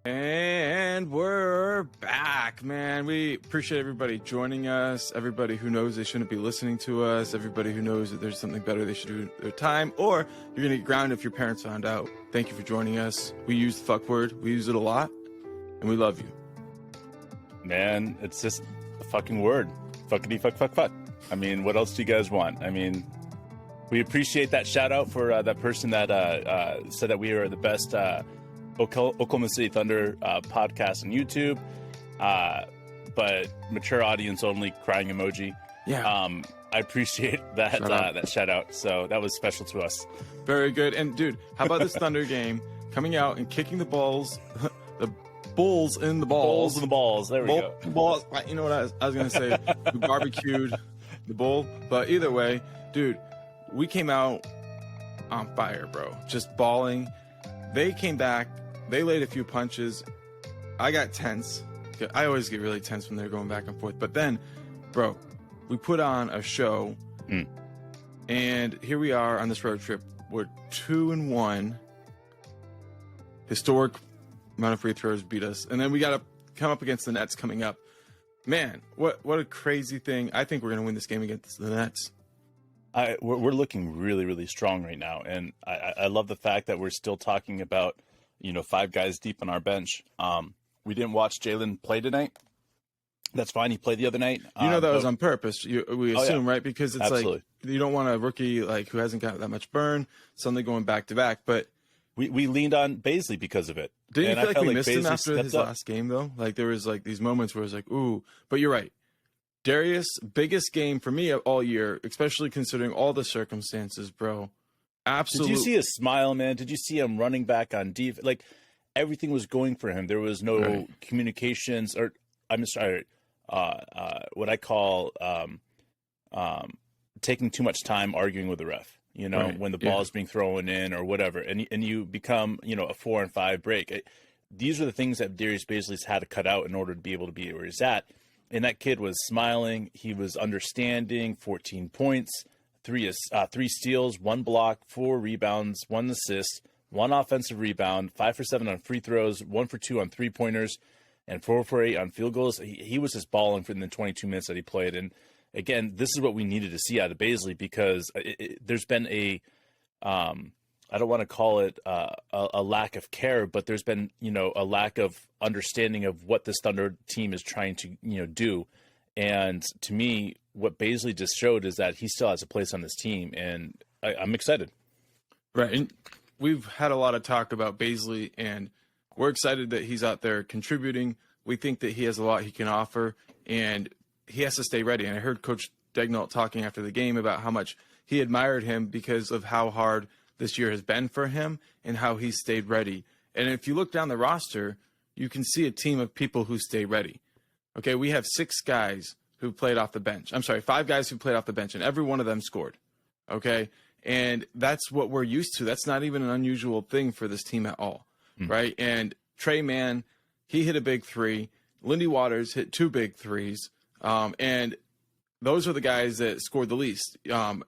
And we're back, man. We appreciate everybody joining us, everybody who knows they shouldn't be listening to us, everybody who knows that there's something better they should do with their time, or you're going to get grounded if your parents found out. Thank you for joining us. We use the fuck word. We use it a lot, and we love you. Man, it's just a fucking word. Fuckity fuck fuck fuck. I mean, what else do you guys want? I mean, we appreciate that shout out for that person that said that we are the best Oklahoma City Thunder podcast on YouTube, but mature audience only crying emoji. Yeah. I appreciate that that shout out. So that was special to us. Very good. And dude, how about this Thunder game coming out and kicking the balls, the bulls in the balls. Bulls in the balls. There we go. Balls. You know what I was gonna say? We barbecued the bull, but either way, dude, we came out on fire, bro. Just bawling. They came back. They laid a few punches. I got tense. I always get really tense when they're going back and forth. But then, bro, we put on a show. And here we are on this road trip. We're 2-1. Historic amount of free throws beat us. And then we got to come up against the Nets coming up. Man, what a crazy thing. I think we're going to win this game against the Nets. We're looking really, really strong right now. And I love the fact that we're still talking about, 5 guys deep on our bench. We didn't watch Jalen play tonight. That's fine. He played the other night. That was on purpose. We assume, right? Because it's Absolutely. Like you don't want a rookie who hasn't got that much burn suddenly going back to back. But we leaned on Bazley because of it. Didn't you feel like we missed him after his last game though? Like there was these moments where it was like, ooh. But you're right. Darius, biggest game for me all year, especially considering all the circumstances, bro. Absolutely. Did you see his smile, man? Did you see him running back on defense? Like everything was going for him. There was no communications, or I'm sorry, what I call taking too much time arguing with the ref. When the ball is being thrown in or whatever, and you become a 4-and-5 break. These are the things that Darius Bazley's had to cut out in order to be able to be where he's at. And that kid was smiling. He was understanding. 14 points, 3 steals, 1 block, 4 rebounds, 1 assist, 1 offensive rebound, 5 for 7 on free throws, 1 for 2 on 3-pointers, and 4 for 8 on field goals. He was just balling for the 22 minutes that he played. And again, this is what we needed to see out of Bazley because there's been I don't want to call it a lack of care, but there's been, a lack of understanding of what this Thunder team is trying to, do. And to me, what Bazley just showed is that he still has a place on this team, and I'm excited. Right. And we've had a lot of talk about Bazley, and we're excited that he's out there contributing. We think that he has a lot he can offer, and he has to stay ready. And I heard Coach Daigneault talking after the game about how much he admired him because of how hard this year has been for him and how he stayed ready. And if you look down the roster, you can see a team of people who stay ready. Okay, we have 6 guys who played off the bench. I'm sorry, 5 guys who played off the bench, and every one of them scored. Okay, and that's what we're used to. That's not even an unusual thing for this team at all, right? And Trey Mann, he hit a big 3. Lindy Waters hit 2 big 3s. And those are the guys that scored the least.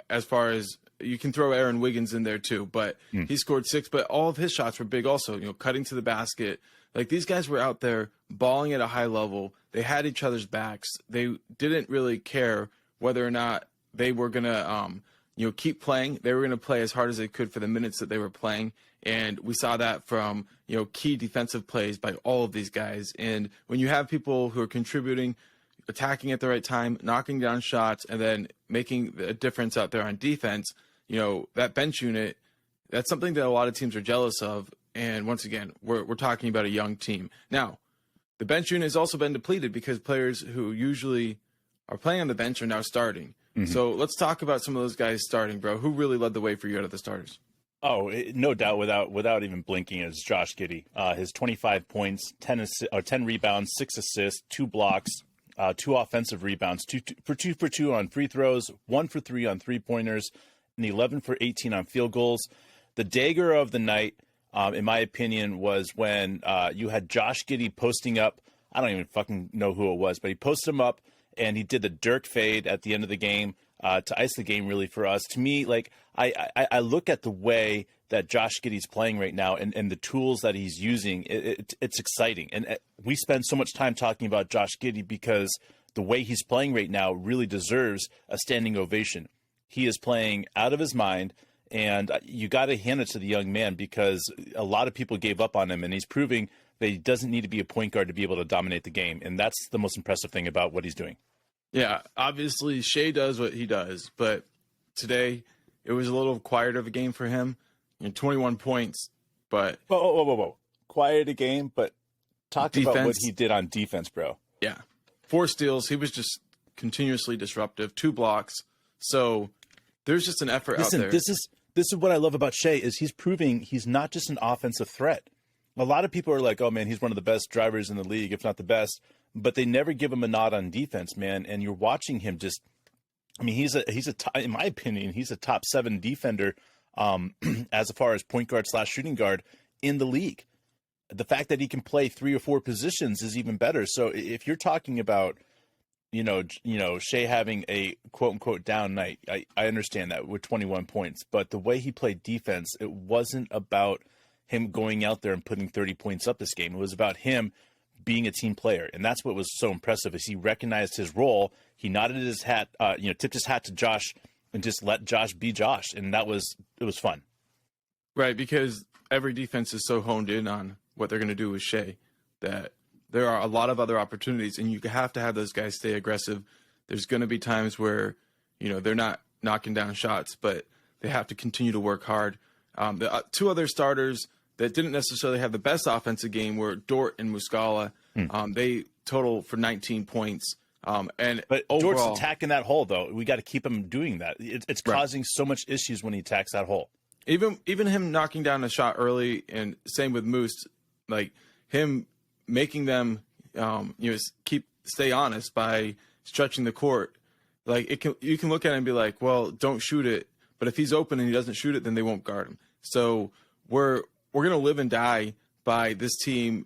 As far as you can throw Aaron Wiggins in there too, but he scored 6. But all of his shots were big also. Cutting to the basket. Like these guys were out there balling at a high level. They had each other's backs. They didn't really care whether or not they were gonna keep playing. They were gonna play as hard as they could for the minutes that they were playing. And we saw that from key defensive plays by all of these guys. And when you have people who are contributing, attacking at the right time, knocking down shots, and then making a difference out there on defense, that bench unit, that's something that a lot of teams are jealous of. And once again, we're talking about a young team. Now, the bench unit has also been depleted because players who usually are playing on the bench are now starting. So let's talk about some of those guys starting, bro. Who really led the way for you out of the starters? Oh, no doubt, without even blinking, is Josh Giddey. His 25 points, 10 rebounds, 6 assists, 2 blocks, 2 offensive rebounds, 2 for 2 on free throws, 1 for 3 on 3-pointers, and 11 for 18 on field goals. The dagger of the night, in my opinion, was when you had Josh Giddey posting up. I don't even fucking know who it was, but he posted him up, and he did the Dirk fade at the end of the game to ice the game, really, for us. To me, I look at the way that Josh Giddey's playing right now and the tools that he's using. It's exciting. And we spend so much time talking about Josh Giddey because the way he's playing right now really deserves a standing ovation. He is playing out of his mind, and you got to hand it to the young man because a lot of people gave up on him, and he's proving that he doesn't need to be a point guard to be able to dominate the game. And that's the most impressive thing about what he's doing. Yeah, obviously Shai does what he does, but today it was a little quieter of a game for him. 21 points, but whoa. Quiet a game, but talk defense, about what he did on defense, bro. Yeah. 4 steals. He was just continuously disruptive. 2 blocks. So there's just an effort out there. This is what I love about Shai is he's proving he's not just an offensive threat. A lot of people are like, oh man, he's one of the best drivers in the league, if not the best, but they never give him a nod on defense, man. And you're watching him just, I mean, he's a in my opinion, he's a top 7 defender as far as point guard / shooting guard in the league. The fact that he can play 3 or 4 positions is even better. So if you're talking about, Shai having a quote unquote down night, I understand that with 21 points, but the way he played defense, it wasn't about him going out there and putting 30 points up this game. It was about him being a team player. And that's what was so impressive is he recognized his role. He nodded his hat, tipped his hat to Josh and just let Josh be Josh. And it was fun. Right. Because every defense is so honed in on what they're going to do with Shai that there are a lot of other opportunities and you have to have those guys stay aggressive. There's going to be times where, they're not knocking down shots, but they have to continue to work hard. The 2 other starters that didn't necessarily have the best offensive game were Dort and Muscala. They total for 19 points. But overall, Dort's attacking that hole, though. We got to keep him doing that. It's causing so much issues when he attacks that hole. Even him knocking down a shot early, and same with Moose, like him making them, stay honest by stretching the court. Like you can look at it and be like, well, don't shoot it. But if he's open and he doesn't shoot it, then they won't guard him. So we're going to live and die by this team,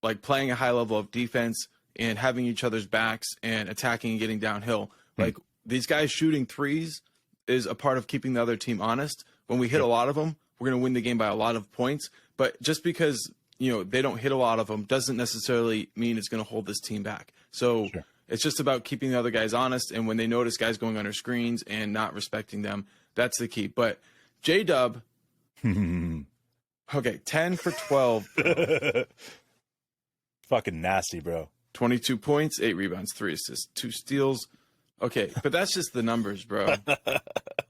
like playing a high level of defense and having each other's backs and attacking and getting downhill. Like these guys shooting threes is a part of keeping the other team honest. When we hit a lot of them, we're going to win the game by a lot of points. But just because, they don't hit a lot of them doesn't necessarily mean it's going to hold this team back. So it's just about keeping the other guys honest. And when they notice guys going under screens and not respecting them, that's the key. But JDub, okay, 10 for 12. Fucking nasty, bro. 22 points, 8 rebounds, 3 assists, 2 steals. Okay, but that's just the numbers, bro.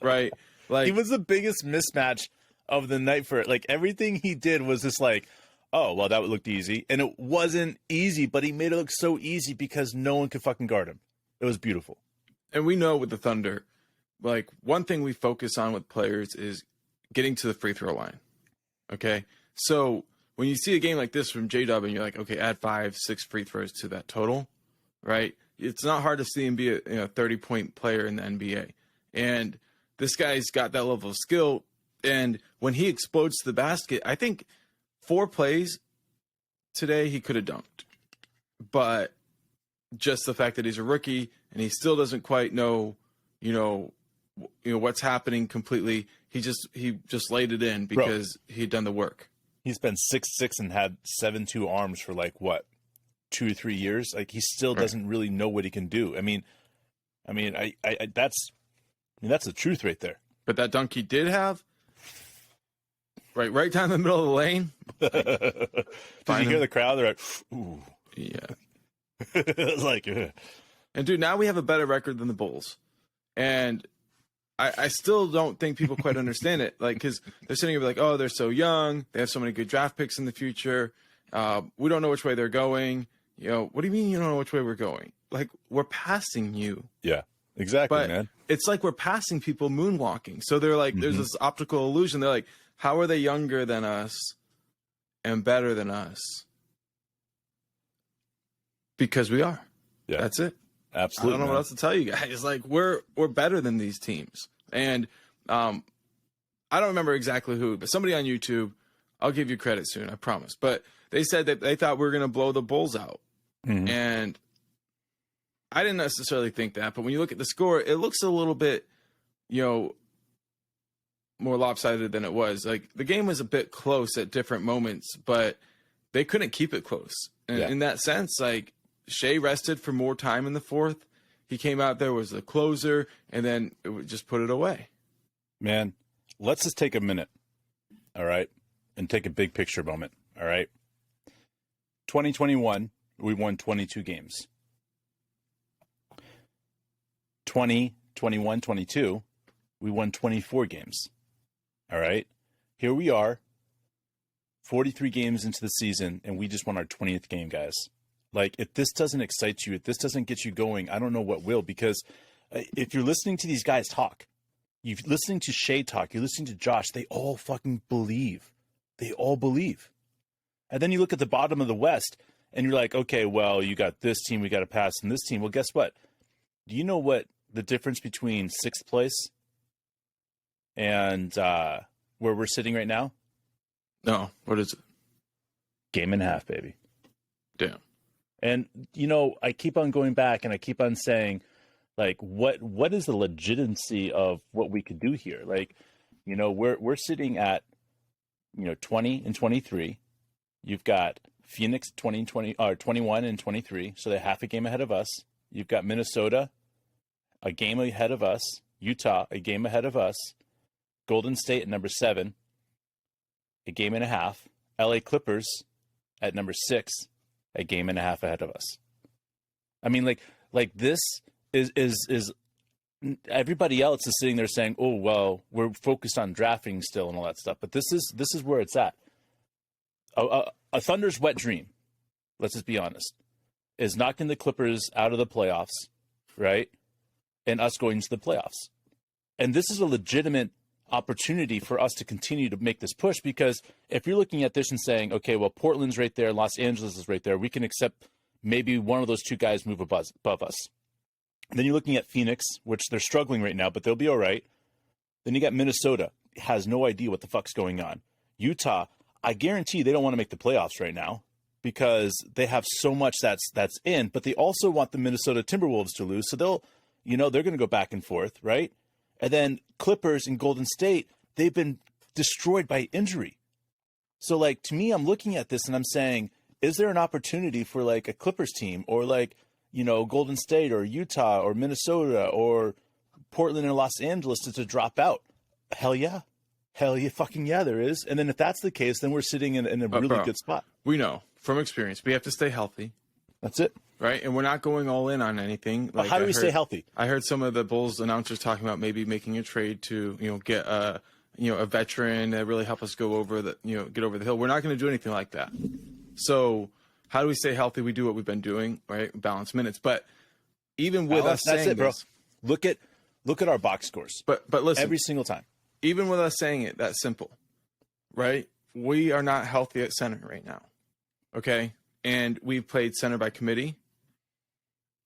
Right? Like he was the biggest mismatch of the night for it. Like everything he did was just like, oh, well, that looked easy. And it wasn't easy, but he made it look so easy because no one could fucking guard him. It was beautiful. And we know with the Thunder, like one thing we focus on with players is getting to the free throw line. Okay? So when you see a game like this from JDub and you're like, okay, add 5, 6 free throws to that total, right? It's not hard to see him be a 30-point player in the NBA. And this guy's got that level of skill. And when he explodes to the basket, I think 4 plays today he could have dunked. But just the fact that he's a rookie and he still doesn't quite know, what's happening completely, he just laid it in because he'd done the work. He's been 6'6" and had 7'2" arms for like what, 2 or 3 years. Like he still doesn't really know what he can do. I mean, that's the truth right there. But that dunk he did have, right down the middle of the lane. Did you hear the crowd? They're like, ooh, yeah. It's like, ugh. And dude, now we have a better record than the Bulls, and I still don't think people quite understand it. Like, because they're sitting here like, oh, they're so young. They have so many good draft picks in the future. We don't know which way they're going. What do you mean you don't know which way we're going? Like, we're passing you. Yeah, exactly, but man. It's like we're passing people moonwalking. So they're like, there's this optical illusion. They're like, how are they younger than us and better than us? Because we are. Yeah. That's it. Absolutely. I don't know what else to tell you guys. Like we're better than these teams. And I don't remember exactly who, but somebody on YouTube, I'll give you credit soon, I promise. But they said that they thought we were going to blow the Bulls out. And I didn't necessarily think that, but when you look at the score, it looks a little bit, more lopsided than it was. Like, the game was a bit close at different moments, but they couldn't keep it close. And in that sense, like, Shai rested for more time in the fourth. He came out there, was the closer, and then it would just put it away. Man, let's just take a minute, all right, and take a big picture moment, all right? 2021, we won 22 games. 2021, 22, we won 24 games, all right? Here we are, 43 games into the season, and we just won our 20th game, guys. Like, if this doesn't excite you, if this doesn't get you going, I don't know what will, because if you're listening to these guys talk, you're listening to Shai talk, you're listening to Josh, they all fucking believe. They all believe. And then you look at the bottom of the West, and you're like, okay, well, you got this team, we got to pass, and this team. Well, guess what? Do you know what the difference between 6th place and where we're sitting right now? No, what is it? Game and a half, baby. Damn. And, you know, I keep on going back and I keep on saying, like, what is the legitimacy of what we could do here? Like, you know, we're sitting at, 20 and 23. You've got Phoenix 21 and 23, so they're half a game ahead of us. You've got Minnesota a game ahead of us, Utah a game ahead of us, Golden State at number 7, a game and a half, LA Clippers at number 6, a game and a half ahead of us. I mean, like this is everybody else is sitting there saying, "Oh, well, we're focused on drafting still and all that stuff." But this is where it's at. A Thunder's wet dream, let's just be honest, is knocking the Clippers out of the playoffs, right? And us going to the playoffs. And this is a legitimate opportunity for us to continue to make this push, because if you're looking at this and saying, okay, well, Portland's right there, Los Angeles is right there, we can accept maybe one of those two guys move above us. And then you're looking at Phoenix, which they're struggling right now, but they'll be all right. Then you got Minnesota, has no idea what the fuck's going on. Utah, I guarantee they don't want to make the playoffs right now because they have so much that's in, but they also want the Minnesota Timberwolves to lose, so they're going to go back and forth, right? And then Clippers and Golden State, they've been destroyed by injury. So, like, to me, I'm looking at this and I'm saying, is there an opportunity for, like, a Clippers team or, like, Golden State or Utah or Minnesota or Portland and Los Angeles to drop out? Hell yeah. Hell yeah, fucking yeah, there is. And then if that's the case, then we're sitting in a really good spot. We know from experience, we have to stay healthy. That's it. Right, and we're not going all in on anything. Like, how do we stay healthy? I heard some of the Bulls announcers talking about maybe making a trade to, get a veteran that really help us go over get over the hill. We're not going to do anything like that. So how do we stay healthy? We do what we've been doing, right? Balance minutes. But even with us saying it, bro. this, look at our box scores. But listen, every single time. Even with us saying it that simple, right? We are not healthy at center right now. Okay? And we've played center by committee.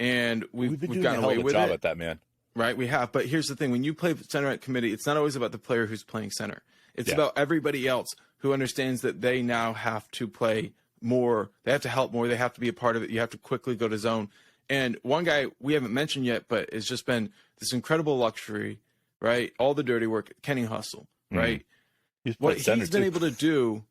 And we've been doing gotten away with job it. At that, man. Right, we have. But here's the thing. When you play center at committee, it's not always about the player who's playing center. It's about everybody else who understands that they now have to play more. They have to help more. They have to be a part of it. You have to quickly go to zone. And one guy we haven't mentioned yet, but it's just been this incredible luxury, right? All the dirty work, Kenny Hustle, right? What he's been able to do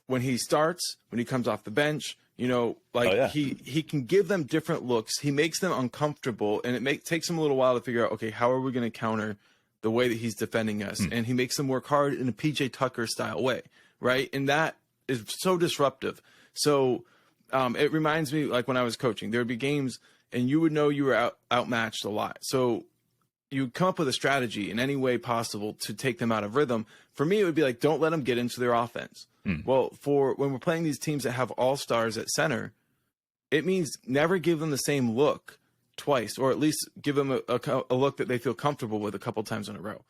when he starts, when he comes off the bench, he can give them different looks. He makes them uncomfortable, and it takes him a little while to figure out, okay, how are we going to counter the way that he's defending us? And he makes them work hard in a PJ Tucker style way, right? And that is so disruptive. So it reminds me, like when I was coaching, there would be games, and you would know you were outmatched a lot. So you would come up with a strategy in any way possible to take them out of rhythm. For me, it would be like, don't let them get into their offense. Well, for when we're playing these teams that have all-stars at center, it means never give them the same look twice, or at least give them a look that they feel comfortable with a couple times in a row.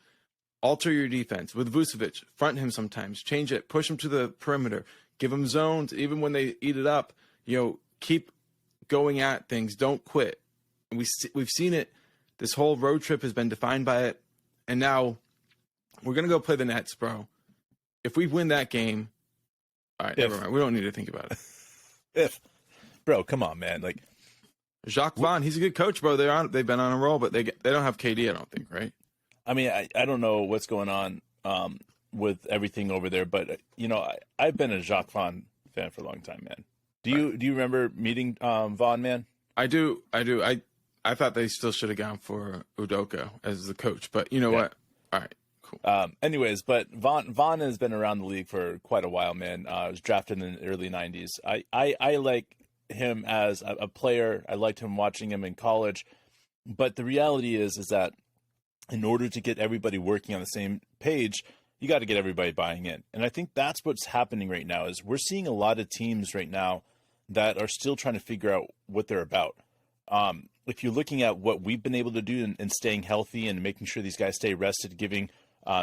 Alter your defense with Vucevic, front him sometimes, change it, push him to the perimeter, give them zones, even when they eat it up, keep going at things, don't quit. And we've seen it. This whole road trip has been defined by it, and now we're going to go play the Nets, bro. If we win that game, all right, never mind. We don't need to think about it. Bro, come on, man. Like, Jacques Vaughn, he's a good coach, bro. They've been on a roll, but they don't have KD, I don't think, right? I mean, I don't know what's going on with everything over there. But I've been a Jacques Vaughn fan for a long time, man. Do you remember meeting Vaughn, man? I do. I thought they still should have gone for Udoka as the coach, but you know what? All right, cool. Anyways, but Vaughn has been around the league for quite a while, man. Was drafted in the early 90s. I like him as a player. I liked him watching him in college. But the reality is that in order to get everybody working on the same page, you got to get everybody buying in. And I think that's what's happening right now is we're seeing a lot of teams right now that are still trying to figure out what they're about. If you're looking at what we've been able to do in staying healthy and making sure these guys stay rested, giving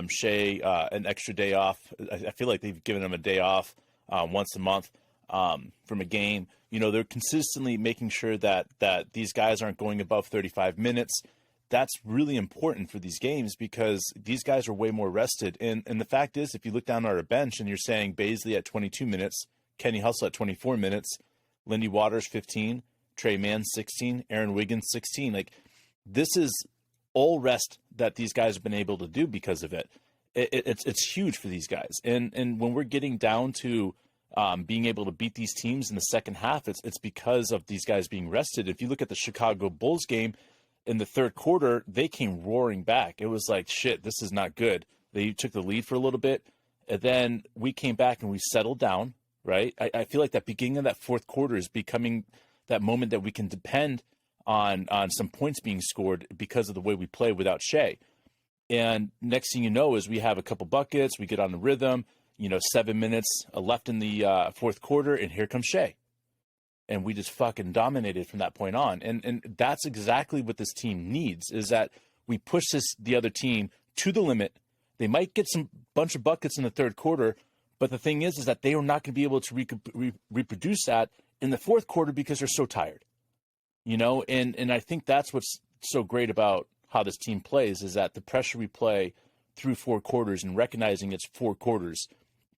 Shai an extra day off. I feel like they've given him a day off once a month from a game. They're consistently making sure that these guys aren't going above 35 minutes. That's really important for these games because these guys are way more rested. And the fact is, if you look down at our bench and you're saying Bazley at 22 minutes, Kenny Hustle at 24 minutes, Lindy Waters 15, Trey Mann 16, Aaron Wiggins 16. Like, this is all rest that these guys have been able to do because of it. It's huge for these guys. And when we're getting down to being able to beat these teams in the second half, it's because of these guys being rested. If you look at the Chicago Bulls game in the third quarter, they came roaring back. It was like, shit, this is not good. They took the lead for a little bit, and then we came back and we settled down, right? I feel like that beginning of that fourth quarter is becoming that moment that we can depend on some points being scored because of the way we play without Shai. And next thing you know is we have a couple buckets, we get on the rhythm, 7 minutes left in the fourth quarter, and here comes Shai. And we just fucking dominated from that point on. And that's exactly what this team needs, is that we push the other team to the limit. They might get some bunch of buckets in the third quarter, but the thing is that they are not going to be able to reproduce that in the fourth quarter because they're so tired. And I think that's what's so great about how this team plays, is that the pressure we play through four quarters and recognizing it's four quarters.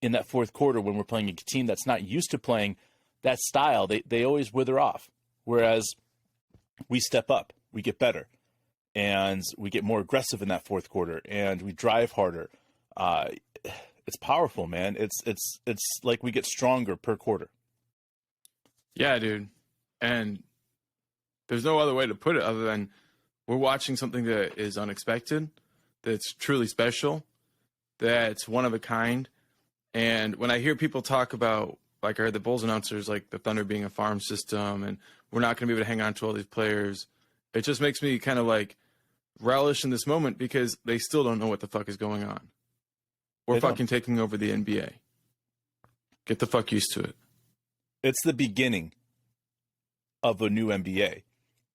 In that fourth quarter, when we're playing a team that's not used to playing that style, they always wither off. Whereas we step up, we get better, and we get more aggressive in that fourth quarter, and we drive harder. It's powerful, man. It's like we get stronger per quarter. Yeah, dude. And there's no other way to put it other than we're watching something that is unexpected, that's truly special, that's one of a kind. And when I hear people talk about, like I heard the Bulls announcers, like the Thunder being a farm system and we're not going to be able to hang on to all these players, it just makes me kind of like relish in this moment because they still don't know what the fuck is going on. We're fucking taking over the NBA. Get the fuck used to it. It's the beginning of a new NBA.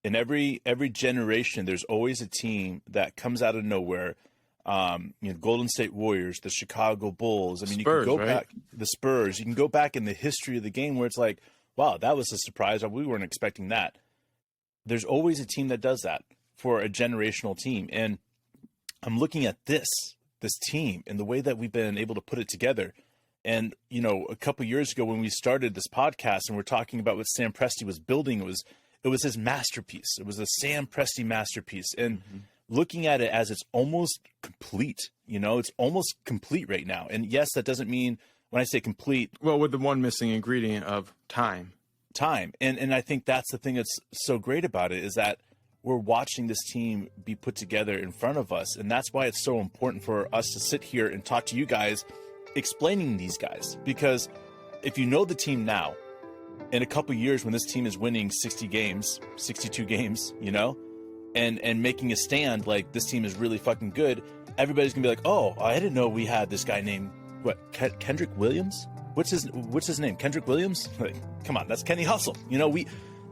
In every generation, there's always a team that comes out of nowhere. Golden State Warriors, the Chicago Bulls. I mean, Spurs, you can go right? back, the Spurs. You can go back in the history of the game where it's like, wow, that was a surprise. We weren't expecting that. There's always a team that does that for a generational team. And I'm looking at this team and the way that we've been able to put it together. And, a couple years ago when we started this podcast and we're talking about what Sam Presti was building, it was his masterpiece. It was a Sam Presti masterpiece. And looking at it as it's almost complete, it's almost complete right now. And yes, that doesn't mean when I say complete. Well, with the one missing ingredient of time. And I think that's the thing that's so great about it, is that we're watching this team be put together in front of us. And that's why it's so important for us to sit here and talk to you guys, explaining these guys. Because if you know the team now, in a couple years when this team is winning 60 games, 62 games, and making a stand like this team is really fucking good, everybody's gonna be like, oh, I didn't know we had this guy named Kendrick Williams. What's his name? Kendrick Williams? Like, come on, that's Kenny Hustle.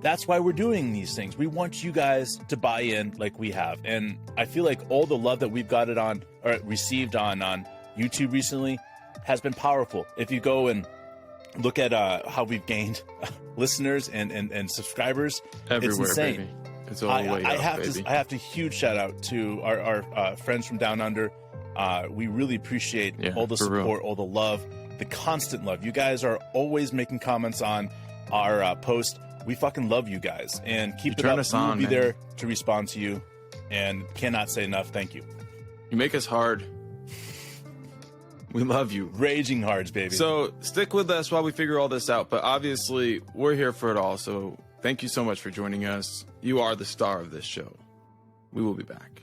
That's why we're doing these things. We want you guys to buy in like we have. And I feel like all the love that we've got it on or received on YouTube recently has been powerful. If you go and look at how we've gained listeners and subscribers, everywhere, it's insane. baby. It's all the way I up, baby. have to huge shout out to our friends from Down Under. We really appreciate all the support, all the love, the constant love. You guys are always making comments on our post. We fucking love you guys, and keep it up. We'll be there to respond to you, and cannot say enough. Thank you. You make us hard. We love you. Raging Hards, baby. So stick with us while we figure all this out. But obviously, we're here for it all. So thank you so much for joining us. You are the star of this show. We will be back.